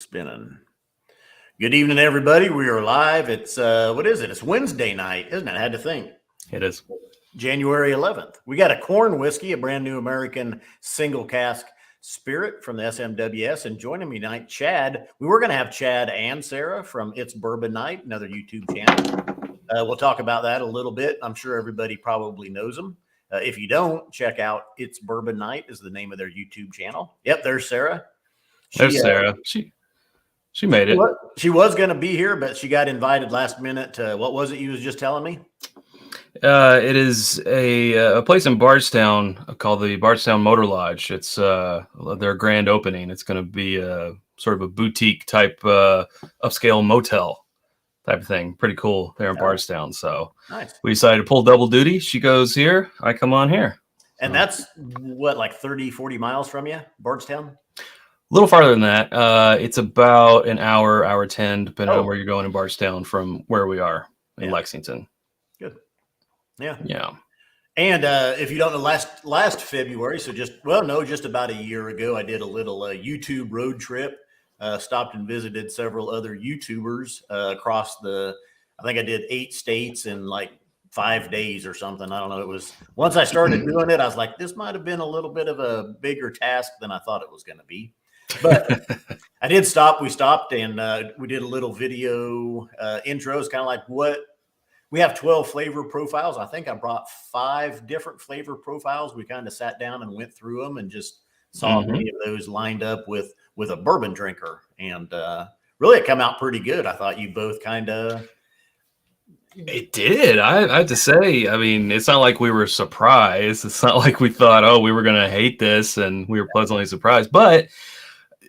Spinning. Good evening, everybody. We are live. It's what is it? It's Wednesday night, isn't it? I had to think. It is. January 11th. We got a corn whiskey, a brand new American single cask spirit from the SMWS. And joining me tonight, Chad. We were going to have Chad and Sara from It's Bourbon Night, another YouTube channel. We'll talk about that a little bit. I'm sure everybody probably knows them. If you don't, check out It's Bourbon Night is the name of their YouTube channel. Yep, there's Sara. There's Sara. She made it. She was going to be here, but she got invited last minute to, what was it you was just telling me? It is a place in Bardstown called the Bardstown Motor Lodge. It's their grand opening. It's going to be a sort of a boutique type upscale motel type of thing. Pretty cool there in Bardstown. So nice. We decided to pull double duty. She goes here. I come on here. And that's what, like 30, 40 miles from you, Bardstown? A little farther than that. It's about an hour 10, depending on where you're going in Bardstown from where we are in Lexington. Good. Yeah. Yeah. And if you don't know, last February, so just about a year ago, I did a little YouTube road trip. Stopped and visited several other YouTubers across I think I did 8 states in like 5 days or something. I don't know. It was, once I started doing it, I was like, this might have been a little bit of a bigger task than I thought it was going to be. But I did stop. We stopped and we did a little video intros, kind of like what we have 12 flavor profiles. I think I brought 5 different flavor profiles. We kind of sat down and went through them and just saw many of those lined up with a bourbon drinker. And really, it came out pretty good. I thought you both kind of. It did. I have to say, I mean, it's not like we were surprised. It's not like we thought, oh, we were going to hate this, and we were pleasantly surprised. But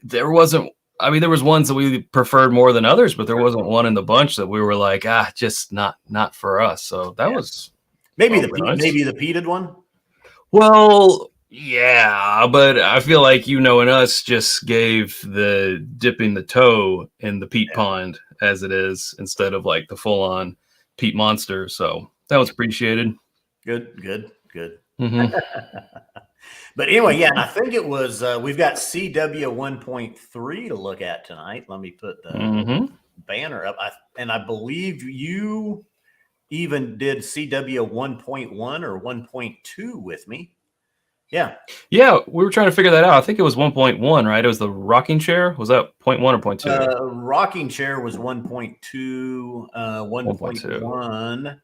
there wasn't, I mean, there was ones that we preferred more than others, but there wasn't one in the bunch that we were like, just not for us. So that was maybe the peated one. Well, yeah, but I feel like and us just gave the dipping the toe in the peat pond as it is instead of like the full on peat monster. So that was appreciated. Good. Mm-hmm. But anyway, and I think it was, we've got CW 1.3 to look at tonight. Let me put the banner up. I believe you even did CW 1.1 or 1.2 with me. Yeah. Yeah, we were trying to figure that out. I think it was 1.1, right? It was the rocking chair. Was that 0.1 or 0.2? Rocking chair was 1.2, 1.1.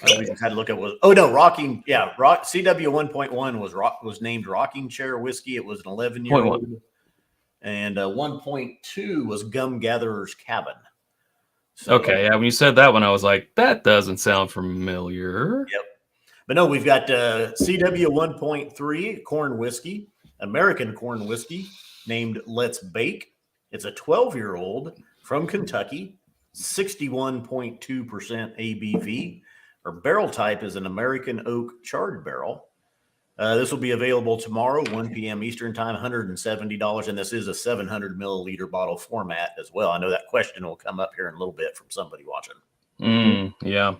We just had to look at rocking. Yeah, CW 1.1 was named Rocking Chair Whiskey. It was an 11-year-old, and 1.2 was Gum Gatherer's Cabin. So, okay, yeah. When you said that one, I was like, that doesn't sound familiar. Yep, but no, we've got CW 1.3 corn whiskey, American corn whiskey, named Let's Bake. It's a 12-year-old from Kentucky, 61.2% ABV. Our barrel type is an American oak charred barrel. This will be available tomorrow, 1 p.m. Eastern time, $170. And this is a 700 milliliter bottle format as well. I know that question will come up here in a little bit from somebody watching. Yeah.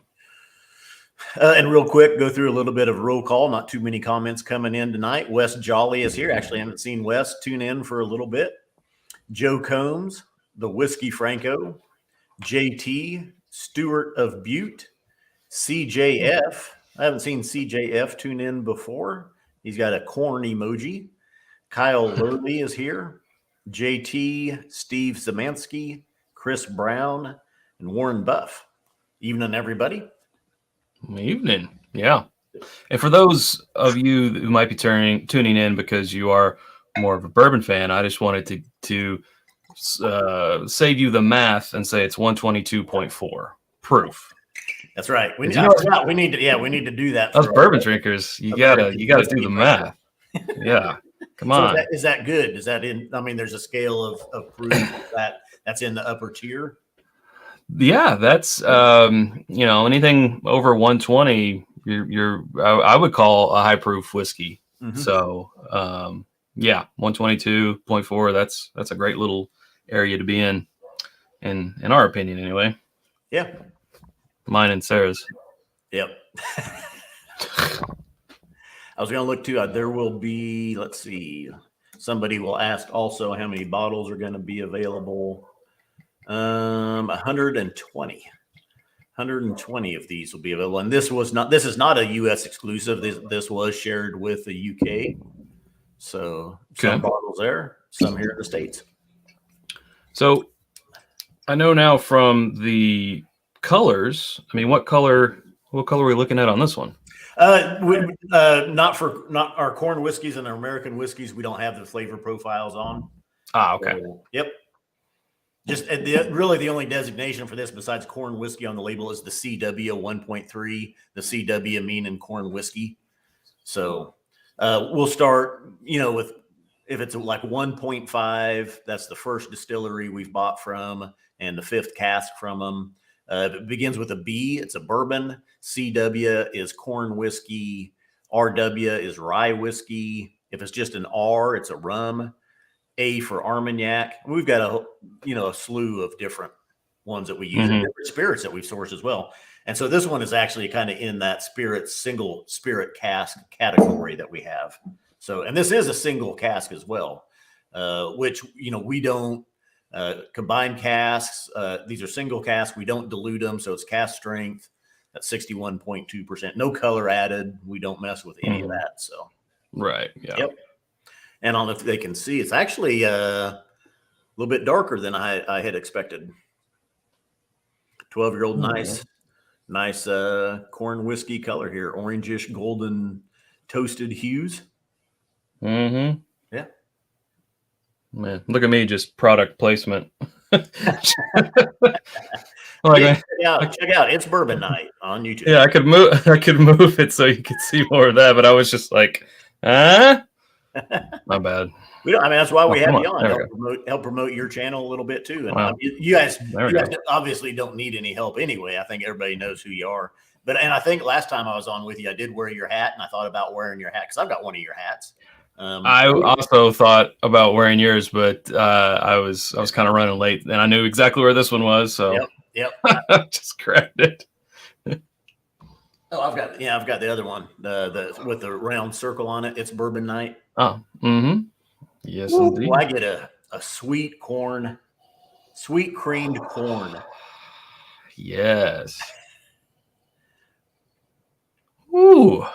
And real quick, go through a little bit of roll call. Not too many comments coming in tonight. Wes Jolly is here. Actually, I haven't seen Wes tune in for a little bit. Joe Combs, the Whiskey Franco, JT, Stewart of Butte, CJF. I haven't seen CJF tune in before. He's got a corn emoji. Kyle Lurley is here. JT, Steve Zemansky, Chris Brown, and Warren Buff. Evening, everybody. Evening. Yeah. And for those of you who might be tuning in because you are more of a bourbon fan, I just wanted to save you the math and say it's 122.4 proof. That's right. We need to do that. Us bourbon drinkers, you gotta do the math. Yeah, come on. Is that good? Is that in? I mean, there's a scale of proof that's in the upper tier. Yeah, that's anything over 120, I would call a high proof whiskey. So 122.4. That's a great little area to be in our opinion, anyway. Yeah. Mine and Sarah's. Yep. I was going to look too. There will be, let's see, Somebody will ask also how many bottles are going to be available. 120. 120 of these will be available. And this is not a US exclusive. This was shared with the UK. So some bottles there, some here in the States. So I know now from the colors. I mean, what color are we looking at on this one? Not our corn whiskeys and our American whiskeys. We don't have the flavor profiles on. Okay. So, yep. Just really the only designation for this besides corn whiskey on the label is the CW 1.3. The CW meaning corn whiskey. So we'll start, with if it's like 1.5, that's the first distillery we've bought from and the fifth cask from them. If it begins with a B, it's a bourbon. CW is corn whiskey. RW is rye whiskey. If it's just an R, it's a rum. A for Armagnac. We've got a slew of different ones that we use, and different spirits that we've sourced as well. And so this one is actually kind of in that single spirit cask category that we have. So, and this is a single cask as well, which, we don't combine casks. These are single casks. We don't dilute them. So it's cask strength at 61.2%. No color added. We don't mess with any of that. So, right. Yeah. Yep. And I don't know if they can see, it's actually a little bit darker than I had expected. 12-year-old, nice corn whiskey color here. Orangish, golden, toasted hues. Mm-hmm. Yeah. Man, look at me, just product placement. Check out. It's Bourbon Night on YouTube. Yeah, I could move it so you could see more of that, but I was just like, my bad. That's why we have you on. Help promote your channel a little bit too. And you guys obviously don't need any help anyway. I think everybody knows who you are. And I think last time I was on with you, I did wear your hat, and I thought about wearing your hat because I've got one of your hats. I also thought about wearing yours, but I was kind of running late, and I knew exactly where this one was. So yep. Just grabbed it. Oh, I've got the other one, the with the round circle on it. It's Bourbon Night. Oh, yes, indeed. Well, I get a sweet creamed corn. Yes. Ooh.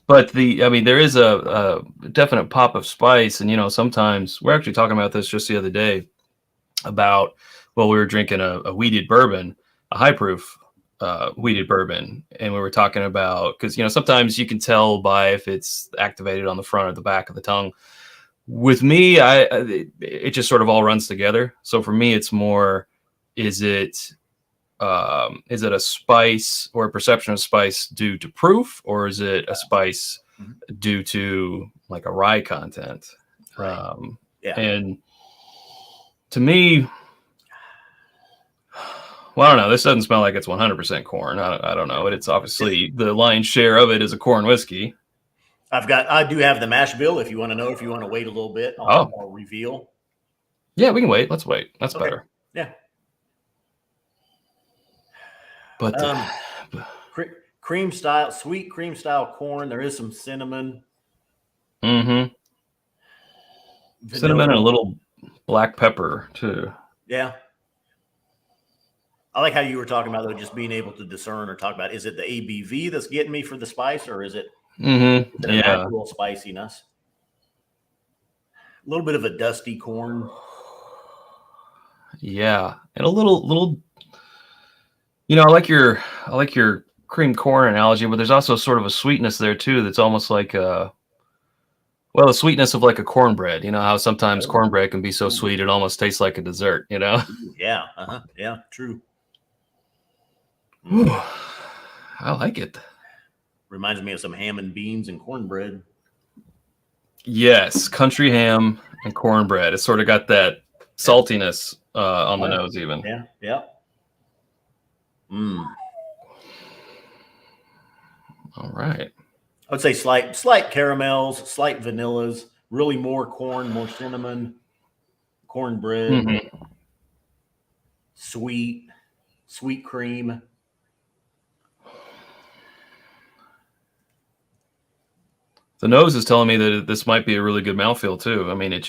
But there is a definite pop of spice, and sometimes we're actually talking about this just the other day about we were drinking a wheated bourbon, a high proof wheated bourbon, and we were talking about because sometimes you can tell by if it's activated on the front or the back of the tongue. With me, it just sort of all runs together. So for me, it's more, is it a spice or a perception of spice due to proof, or is it a spice due to like a rye content? Right. And to me, well, I don't know. This doesn't smell like it's 100% corn. I don't know. It's obviously the lion's share of it is a corn whiskey. I do have the mash bill. If you want to know, if you want to wait a little bit, I'll reveal. Yeah, we can wait. Let's wait. That's better. Yeah. But sweet cream style corn. There is some cinnamon. Cinnamon and a little black pepper too. Yeah. I like how you were talking about, though, just being able to discern or talk about, is it the ABV that's getting me for the spice, or is it the natural spiciness? A little bit of a dusty corn. Yeah. And a little, I like your creamed corn analogy, but there's also sort of a sweetness there too. That's almost like the sweetness of like a cornbread. You know how sometimes cornbread can be so sweet it almost tastes like a dessert. Yeah. Yeah. True. Ooh, I like it. Reminds me of some ham and beans and cornbread. Yes, country ham and cornbread. It's sort of got that saltiness on the nose, even. Yeah. All right. I would say slight caramels, slight vanillas, really more corn, more cinnamon, cornbread, sweet cream. The nose is telling me that this might be a really good mouthfeel too. I mean,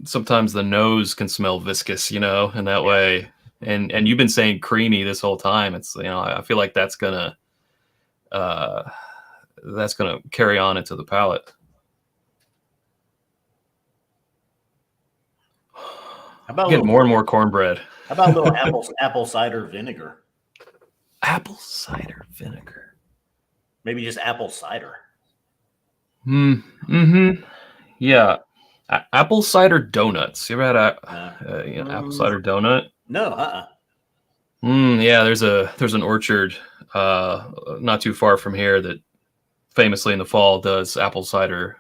sometimes the nose can smell viscous, in that way. And you've been saying creamy this whole time. It's, I feel like that's gonna carry on into the palate. Getting more and more cornbread. How about a little apple cider vinegar? Apple cider vinegar. Maybe just apple cider. Yeah. Apple cider donuts. You ever had apple cider donut? No. Yeah, there's an orchard not too far from here that famously in the fall does apple cider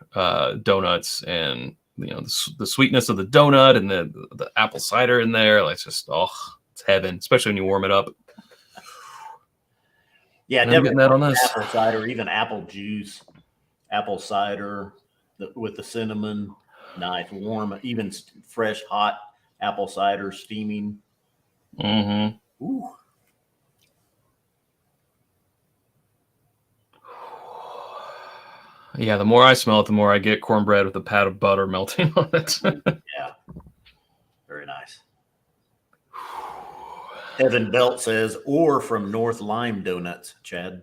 donuts, and the sweetness of the donut and the apple cider in there, like, it's just it's heaven, especially when you warm it up. Yeah, definitely that on this. Apple cider, even apple juice, apple cider with the cinnamon, nice, warm, even fresh, hot apple cider steaming. Mm-hmm. Ooh. Yeah, the more I smell it, the more I get cornbread with a pat of butter melting on it. Yeah, very nice. Evan Belt says, or from North Lime Donuts, Chad.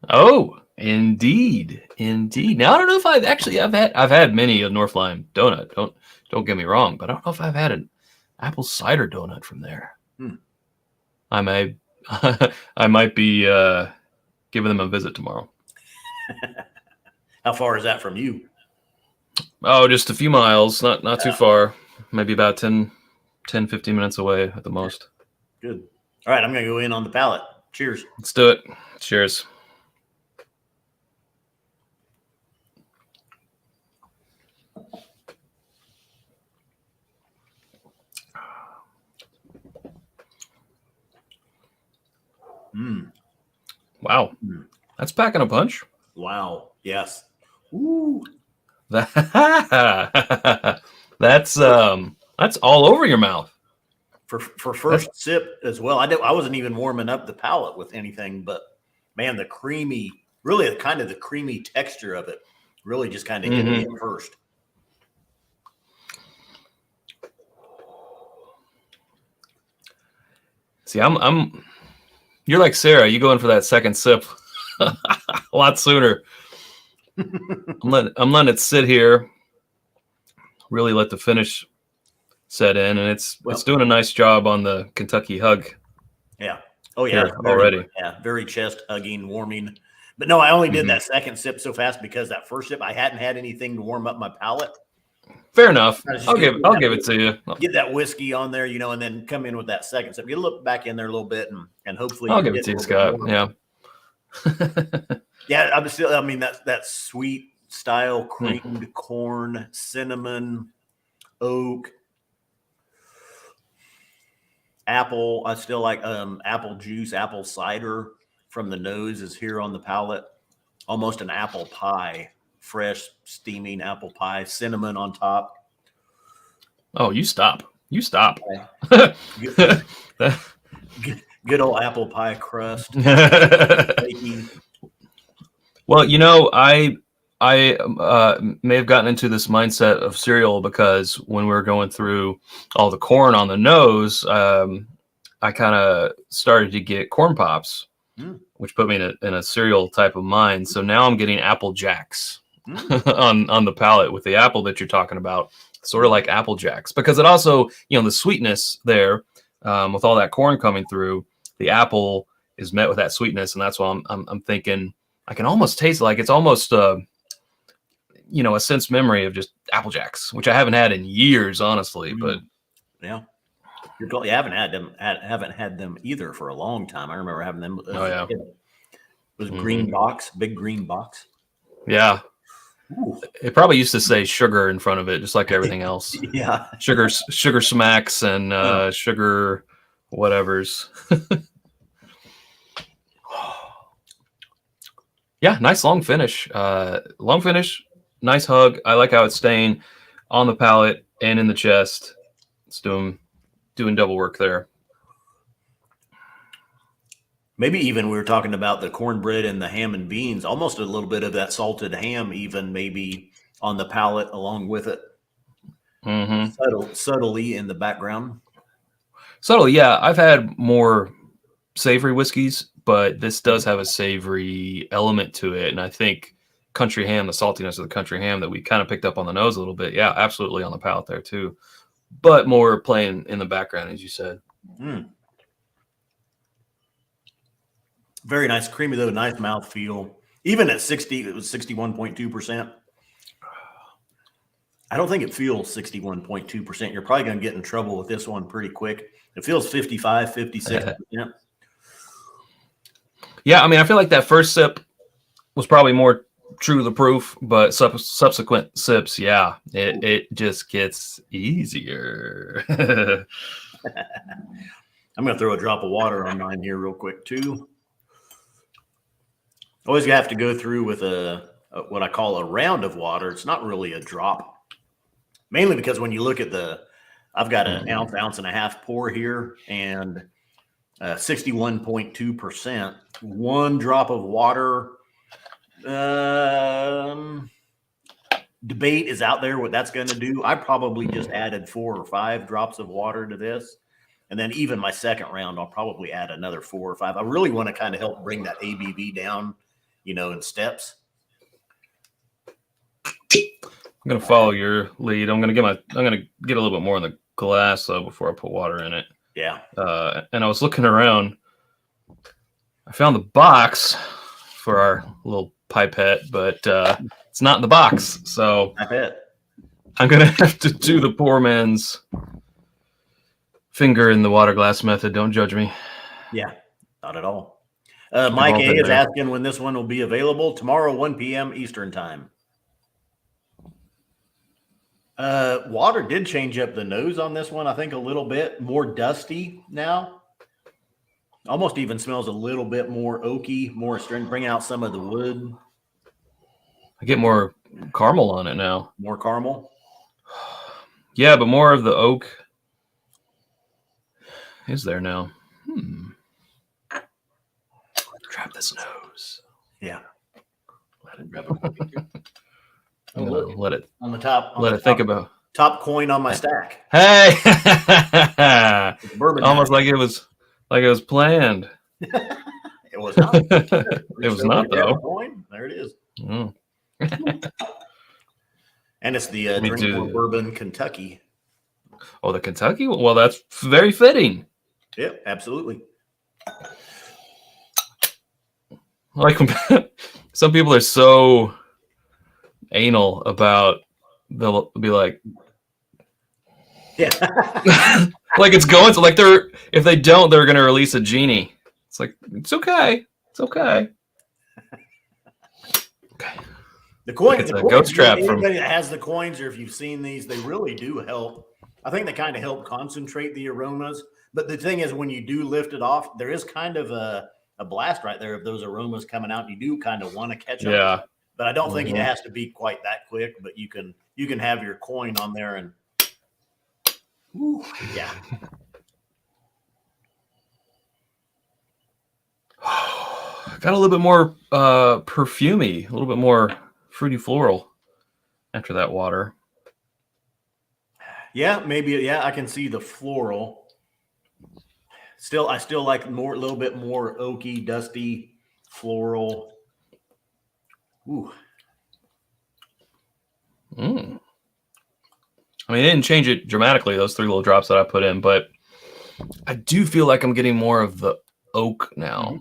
Oh, indeed. Now I don't know if I've had many a North Lime donut. Don't get me wrong, but I don't know if I've had an apple cider donut from there. I might be giving them a visit tomorrow. How far is that from you? Oh, just a few miles, not too far. Maybe about 10, 15 minutes away at the most. Good. All right, I'm going to go in on the palate. Cheers. Let's do it. Cheers. Wow. That's packing a punch. Wow. Yes. Ooh. That's all over your mouth. For first sip as well. I wasn't even warming up the palate with anything, but man, the creamy, really kind of the creamy texture of it really just kind of hit me at first. See, you're like Sarah. You go in for that second sip a lot sooner. I'm letting it sit here, really let the finish set in, and it's doing a nice job on the Kentucky hug. Yeah. Oh yeah. Already. Yeah. Very chest hugging, warming. But no, I only did that second sip so fast because that first sip I hadn't had anything to warm up my palate. Fair enough. I'll give it to you. Get that whiskey on there, and then come in with that second sip. Get a look back in there a little bit, and hopefully I'll give it to you, Scott. Yeah. Yeah, that sweet style creamed corn, cinnamon, oak, apple. I still like apple juice, apple cider from the nose is here on the palate. Almost an apple pie, fresh steaming apple pie, cinnamon on top. Oh, you stop. Good old apple pie crust. Well, I may have gotten into this mindset of cereal because when we were going through all the corn on the nose, I kind of started to get corn pops, which put me in a cereal type of mind. So now I'm getting Apple Jacks on the palate with the apple that you're talking about, sort of like Apple Jacks, because it also, the sweetness there with all that corn coming through, the apple is met with that sweetness, and that's why I'm thinking I can almost taste it like it's almost a sense memory of just Apple Jacks, which I haven't had in years, honestly. But yeah, you haven't had them either for a long time. I remember having them. It was green box, big green box. Yeah. Ooh. It probably used to say sugar in front of it, just like everything else. Yeah. Sugar smacks and sugar whatevers. Yeah, nice long finish. Nice hug. I like how it's staying on the palate and in the chest. It's doing double work there. Maybe even we were talking about the cornbread and the ham and beans, almost a little bit of that salted ham, even maybe on the palate along with it, Mm-hmm. subtly in the background. Subtly, yeah. I've had more savory whiskeys, but this does have a savory element to it. And I think country ham, the saltiness of the country ham that we kind of picked up on the nose a little bit. Yeah, absolutely on the palate there too. But more playing in the background, as you said. Mm. Very nice, creamy though, nice mouth feel. Even at 60, it was 61.2%. I don't think it feels 61.2%. You're probably going to get in trouble with this one pretty quick. It feels 55, 56%. Yeah, I mean, I feel like that first sip was probably more true to the proof, but subsequent sips, yeah, it just gets easier. I'm going to throw a drop of water on mine here real quick too. Always have to go through with a what I call a round of water. It's not really a drop, mainly because when you look at I've got an ounce and a half pour here, and 61.2%. One drop of water. Debate is out there what that's going to do. I probably just added 4 or 5 drops of water to this. And then even my second round, I'll probably add another 4 or 5. I really want to kind of help bring that ABV down, in steps. I'm gonna follow your lead. I'm gonna get a little bit more in the glass though before I put water in it. Yeah. And I was looking around. I found the box for our little pipette, but it's not in the box. So I bet I'm gonna have to do the poor man's finger in the water glass method. Don't judge me. Yeah, not at all. Mike A is asking when this one will be available. Tomorrow, 1 p.m. Eastern time. Water did change up the nose on this one, I think, a little bit. More dusty now. Almost even smells a little bit more oaky, more astringent, bringing out some of the wood. I get more caramel on it now. More caramel? Yeah, but more of the oak is there now. Grab this nose. Yeah. Let it grab it. Let it on the top. Let it think about top coin on my stack. Hey, Bourbon almost like it was planned. It was not. It was not though. Coin. There it is. Mm. And it's the Drinkmore Bourbon Kentucky. Oh, the Kentucky? Well, that's very fitting. Yep, absolutely. Like some people are so anal about, they'll be like, yeah, like it's going to, like if they don't, they're going to release a genie. It's like, it's okay. Okay. The coin, it's a ghost trap. Anybody that has the coins, or if you've seen these, they really do help. I think they kind of help concentrate the aromas. But the thing is, when you do lift it off, there is kind of a blast right there of those aromas coming out. You do kind of want to catch them. Yeah. But I don't think it has to be quite that quick. But you can have your coin on there and yeah. Got a little bit more perfumey, a little bit more fruity floral after that water. Yeah, maybe. Yeah, I can see the floral. I still like a little bit more oaky, dusty, floral. Ooh. I mean, it didn't change it dramatically, those 3 little drops that I put in, but I do feel like I'm getting more of the oak now.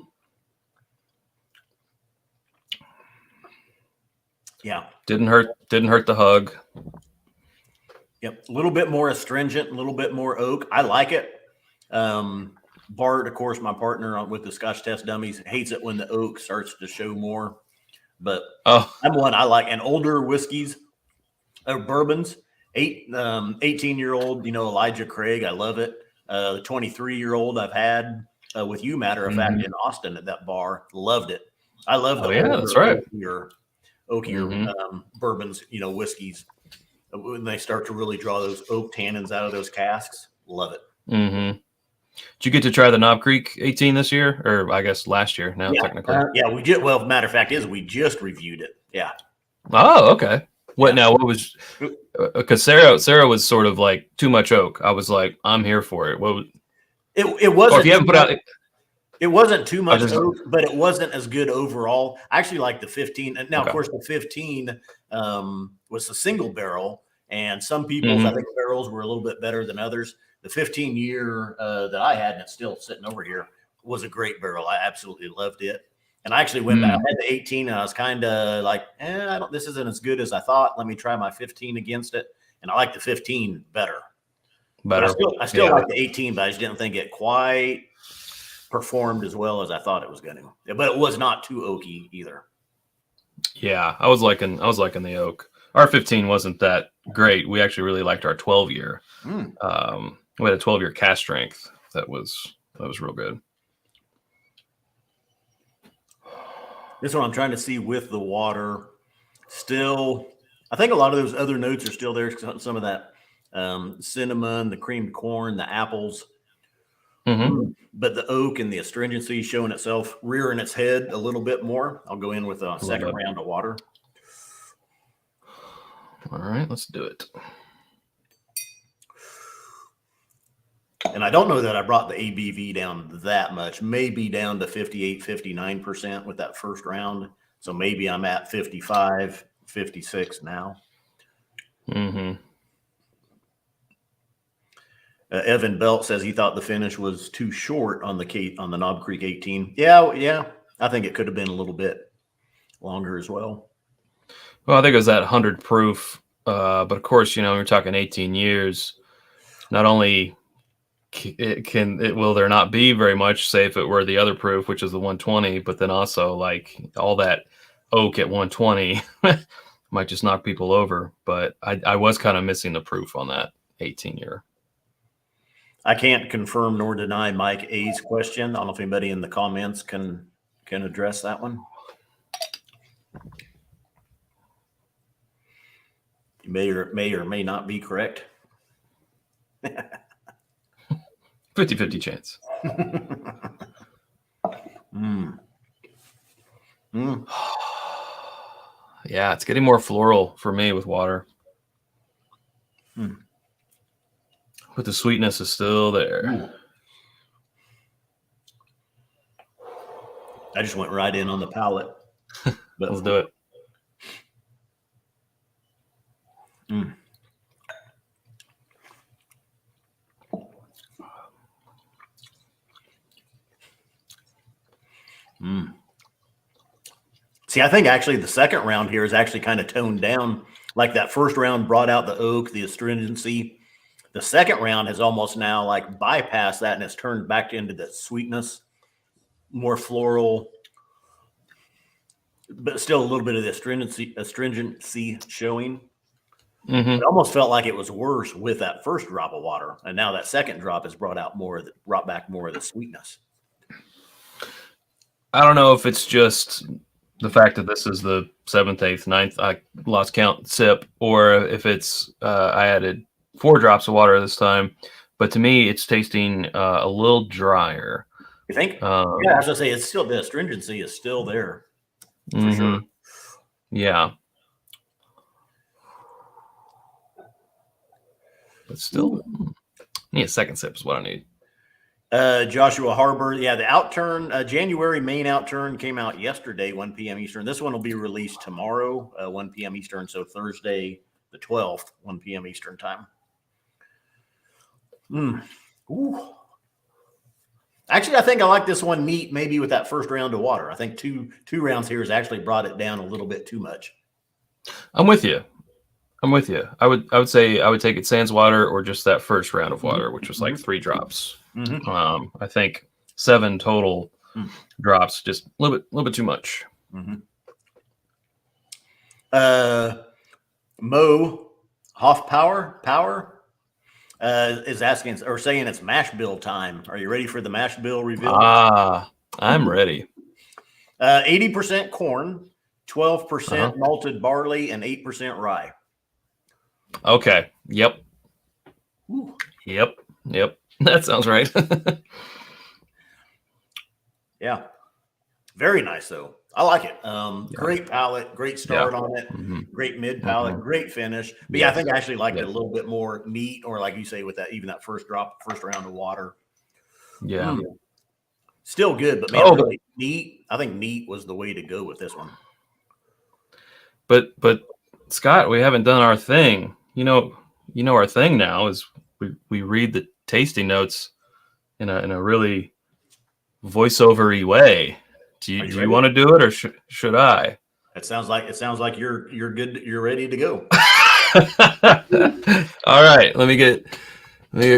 Yeah. Didn't hurt the hug. Yep. A little bit more astringent, a little bit more oak. I like it. Bart, of course, my partner with the Scotch Test Dummies, hates it when the oak starts to show more. But I'm one I like. And older whiskeys, bourbons, 18-year-old, Elijah Craig, I love it. The 23-year-old I've had with you, matter of fact, in Austin at that bar, loved it. I love the older, that's right. oakier bourbons, whiskeys. When they start to really draw those oak tannins out of those casks, love it. Did you get to try the Knob Creek 18 this year, or I guess last year? Now technically. Yeah, we just. Well, matter of fact is we just reviewed it. Yeah. Oh, okay. What Yeah. now? What was? Because Sarah was sort of like too much oak. I was like, I'm here for it. What? It wasn't. Or if you haven't put out. It wasn't too much just, oak, but it wasn't as good overall. I actually like the 15. And now, Okay. of course, the 15 was a single barrel, and some people's I think barrels were a little bit better than others. The 15-year that I had, and it's still sitting over here, was a great barrel. I absolutely loved it. And I actually went back. I had the 18, and I was kind of like, this isn't as good as I thought. Let me try my 15 against it. And I like the 15 better. But I still like the 18, but I just didn't think it quite performed as well as I thought it was going to. But it was not too oaky either. Yeah, I was liking the oak. Our 15 wasn't that great. We actually really liked our 12-year. We had a 12-year cast strength that was real good. This one I'm trying to see with the water. Still, I think a lot of those other notes are still there. Some of that cinnamon, the creamed corn, the apples. But the oak and the astringency showing itself, rearing its head a little bit more. I'll go in with a second round of water. All right, let's do it. And I don't know that I brought the ABV down that much, maybe down to 58, 59% with that first round. So maybe I'm at 55, 56 now. Evan Belt says he thought the finish was too short on the Knob Creek 18. Yeah. I think it could have been a little bit longer as well. Well, I think it was that 100 proof. But of course, we're talking 18 years. Not only will there not be very much, say if it were the other proof, which is the 120, but then also like all that oak at 120 might just knock people over. But I was kind of missing the proof on that 18-year. I can't confirm nor deny Mike A's question. I don't know if anybody in the comments can address that one. You may or may not be correct. 50-50 chance. Yeah, it's getting more floral for me with water. But the sweetness is still there. I just went right in on the palate. But let's do it. See, I think actually the second round here is actually kind of toned down. Like that first round brought out the oak, the astringency. The second round has almost now like bypassed that and it's turned back into the sweetness, more floral, but still a little bit of the astringency showing. It almost felt like it was worse with that first drop of water, and now that second drop has brought back more of the sweetness. I don't know if it's just the fact that this is the 7th, 8th, 9th, I lost count sip, or if it's I added 4 drops of water this time, but to me it's tasting a little drier. You think? Yeah, I was gonna say it's still, the astringency is still there for sure. Yeah, but still, need a second sip is what I need. Joshua Harbor, yeah, the outturn, January main outturn came out yesterday, 1 p.m. Eastern. This one will be released tomorrow, 1 p.m. Eastern. So Thursday, the 12th, 1 p.m. Eastern time. Ooh. Actually, I think I like this one neat, maybe with that first round of water. I think two rounds here has actually brought it down a little bit too much. I'm with you. I would say I would take it sans water or just that first round of water, which was like 3 drops. I think 7 total drops, just a little bit too much. Mo Hoff Power is asking or saying it's mash bill time. Are you ready for the mash bill reveal? I'm ready. 80% corn, 12% malted barley, and 8% rye. Okay. Yep. Ooh. Yep. That sounds right. Yeah. Very nice though. I like it. Yeah. Great palate, great start on it, great mid palate, great finish. But yeah, I think I actually liked it a little bit more neat, or like you say, with that even that first round of water. Yeah. Still good, but man, really neat. I think neat was the way to go with this one. But Scott, we haven't done our thing. You know our thing now is we read the tasting notes in a really voiceovery way. Do you want to do it, or should I? It sounds like you're good. You're ready to go. All right, let me get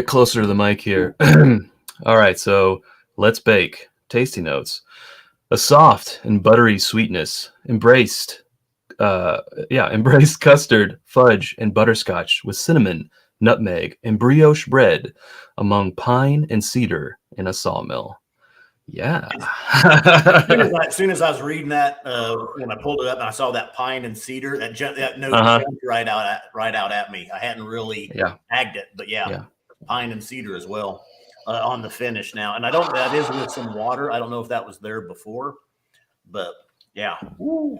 closer to the mic here. All right, so let's bake. Tasty notes: a soft and buttery sweetness, embraced custard, fudge, and butterscotch with cinnamon, nutmeg, and brioche bread among pine and cedar in a sawmill. Yeah. as soon as I was reading that, when I pulled it up and I saw that pine and cedar, that note jumped right out at me. I hadn't really tagged it, but pine and cedar as well on the finish now. And that is with some water. I don't know if that was there before, but yeah. Woo.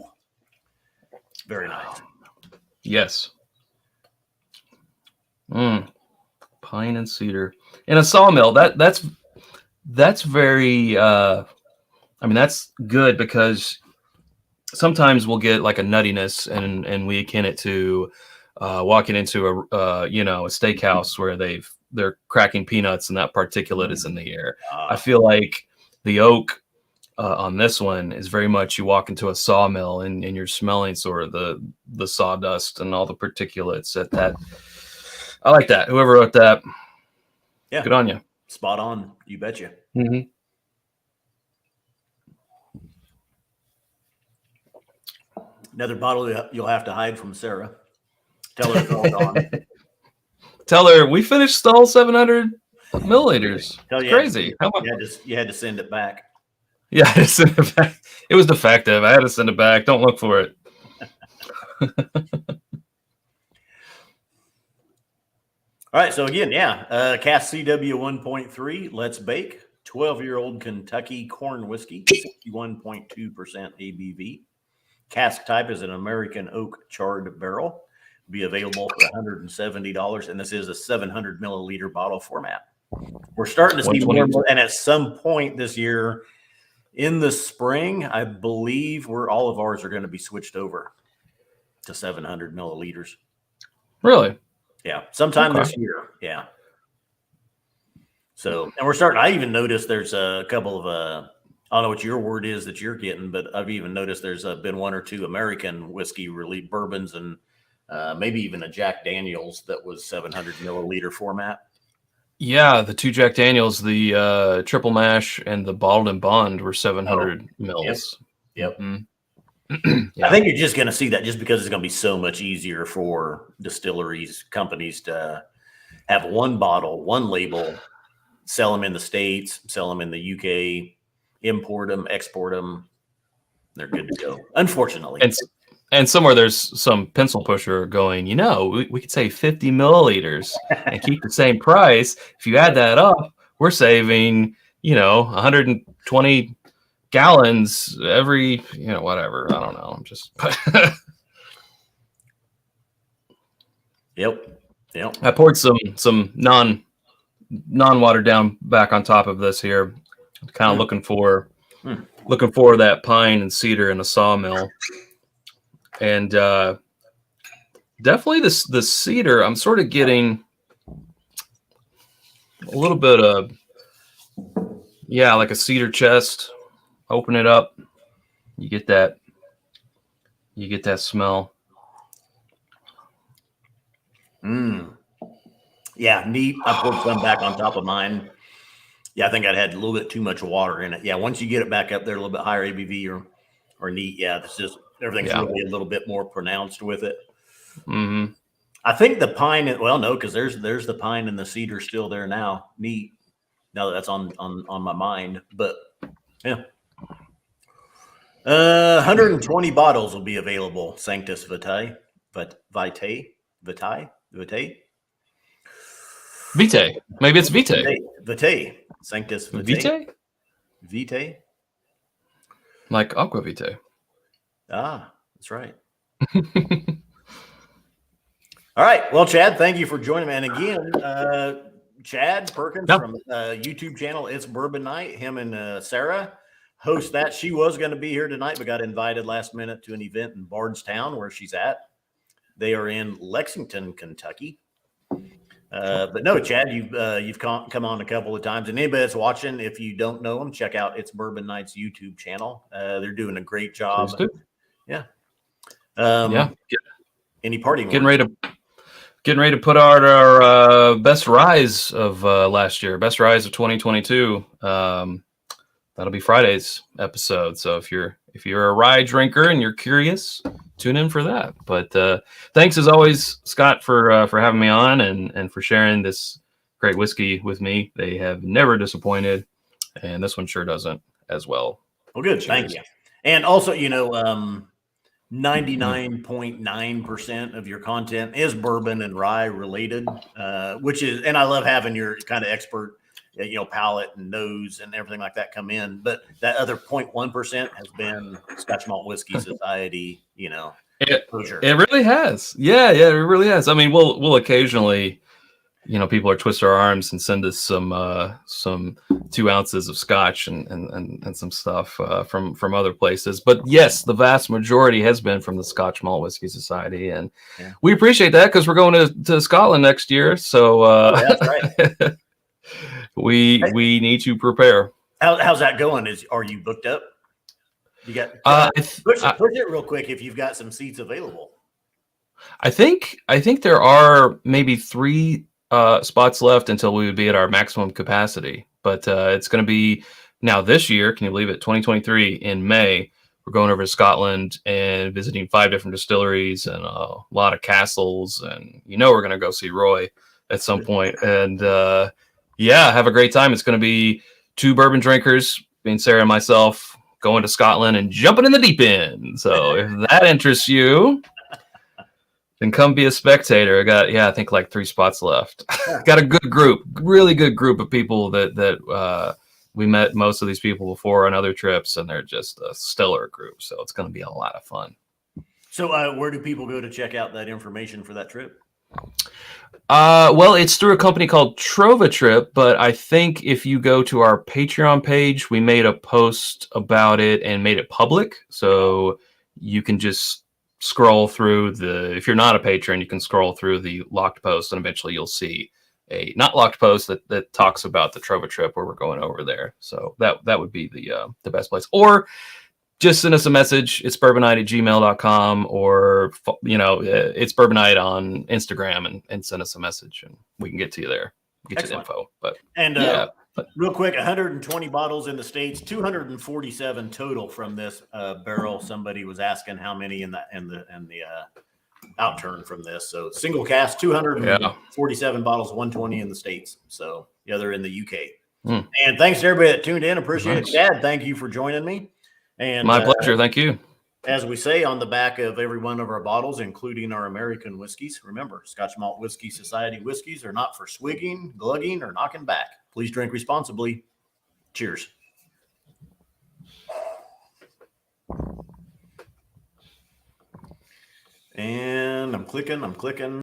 Very nice. Yes. Pine and cedar in a sawmill. That's very that's good, because sometimes we'll get like a nuttiness and we akin it to walking into a steakhouse where they're cracking peanuts and that particulate is in the air. I feel like the oak on this one is very much, you walk into a sawmill and you're smelling sort of the sawdust and all the particulates at that. I like that. Whoever wrote that, good on you. Spot on. You betcha. Mm-hmm. Another bottle you'll have to hide from Sarah. Tell her it's all gone. Tell her we finished the whole 700 milliliters. It's crazy. You had to send it back. Yeah, I had to send it back. It was defective. I had to send it back. Don't look for it. All right, so again, Cask CW 1.3, Let's Bake, 12-year-old Kentucky corn whiskey, 61.2% ABV. Cask type is an American oak charred barrel. Be available for $170, and this is a 700 milliliter bottle format. We're starting to see more, and at some point this year, in the spring, I believe all of ours are going to be switched over to 700 milliliters. Really? Yeah, sometime this year. Yeah. So, and we're starting. I even noticed there's a couple of I don't know what your word is that you're getting, but I've even noticed there's been one or two American whiskey bourbons and maybe even a Jack Daniels that was 700 milliliter format. Yeah, the two Jack Daniels, the triple mash and the bottled and bond were 700 mils. Yep. Mm-hmm. I think you're just going to see that just because it's going to be so much easier for distilleries, companies to have one bottle, one label, sell them in the States, sell them in the UK, import them, export them. They're good to go, unfortunately. And somewhere there's some pencil pusher going, we could save 50 milliliters and keep the same price. If you add that up, we're saving, 120 gallons every, whatever. I don't know. I'm just. Yep. I poured some non-watered down back on top of this here. Kind of looking for that pine and cedar in a sawmill. And definitely the cedar, I'm sort of getting a little bit of, like a cedar chest. Open it up, you get that smell. Yeah, neat. I poured some back on top of mine. Yeah, I think I'd had a little bit too much water in it. Yeah, once you get it back up there a little bit higher ABV or neat, it's just everything's really a little bit more pronounced with it. Mm-hmm. I think the pine, because there's the pine and the cedar still there now. Neat. Now that that's on my mind, but yeah. 120 bottles will be available. Sanctus Vitae. Vitae. Maybe it's Vitae. Vitae. Sanctus Vitae. Vitae? Vitae. Like Aqua Vitae. Ah, that's right. All right. Well, Chad, thank you for joining me. And again, Chad Perkins from YouTube channel It's Bourbon Night. Him and Sara host that. She was going to be here tonight, but got invited last minute to an event in Bardstown where she's at. They are in Lexington, Kentucky. But no, Chad, you've come on a couple of times. And anybody that's watching, if you don't know them, check out It's Bourbon Night's YouTube channel. They're doing a great job. Yeah. Any partying? Getting ready to put out our best rise of last year, best rise of 2022. That'll be Friday's episode. So if you're a rye drinker and you're curious, tune in for that. But thanks as always, Scott, for having me on and for sharing this great whiskey with me. They have never disappointed, and this one sure doesn't as well. Well, good. Cheers. Thank you. And also, 99.9% of your content is bourbon and rye related, which is, and I love having your kind of expert, palate and nose and everything like that come in. But that other 0.1% has been Scotch Malt Whiskey Society, It really has. Yeah, it really has. I mean, we'll occasionally, people are twist our arms and send us some 2 ounces of scotch and some stuff from other places. But yes, the vast majority has been from the Scotch Malt Whiskey Society, and we appreciate that because we're going to Scotland next year. So that's right. we need to prepare. How's that going? Are you booked up? You got push it real quick if you've got some seats available. I think there are maybe 3 spots left until we would be at our maximum capacity, but it's going to be now this year. Can you believe it? 2023 in May. We're going over to Scotland and visiting 5 different distilleries and a lot of castles, and we're going to go see Roy at some point, and have a great time. It's going to be 2 bourbon drinkers, being Sara and myself, going to Scotland and jumping in the deep end. So if that interests you, then come be a spectator. I think like 3 spots left. Got a good group, really good group of people that we met most of these people before on other trips, and they're just a stellar group. So it's going to be a lot of fun. So where do people go to check out that information for that trip? Well, it's through a company called Trova Trip, but I think if you go to our Patreon page, we made a post about it and made it public. So you can just scroll through if you're not a patron, you can scroll through the locked post, and eventually you'll see a not locked post that talks about the Trova Trip where we're going over there. So that would be the best place. Or just send us a message. It's bourbonnight@gmail.com, or it's Bourbon Night on Instagram, and send us a message and we can get to you there, get you the info. But real quick, 120 bottles in the States, 247 total from this barrel. Somebody was asking how many in the outturn from this. So single cast, 247 bottles, 120 in the States. So the other in the UK. And thanks to everybody that tuned in. Appreciate it. Chad, thank you for joining me. And my pleasure. Thank you. As we say on the back of every one of our bottles, including our American whiskeys, remember, Scotch Malt Whiskey Society whiskeys are not for swigging, glugging, or knocking back. Please drink responsibly. Cheers. And I'm clicking.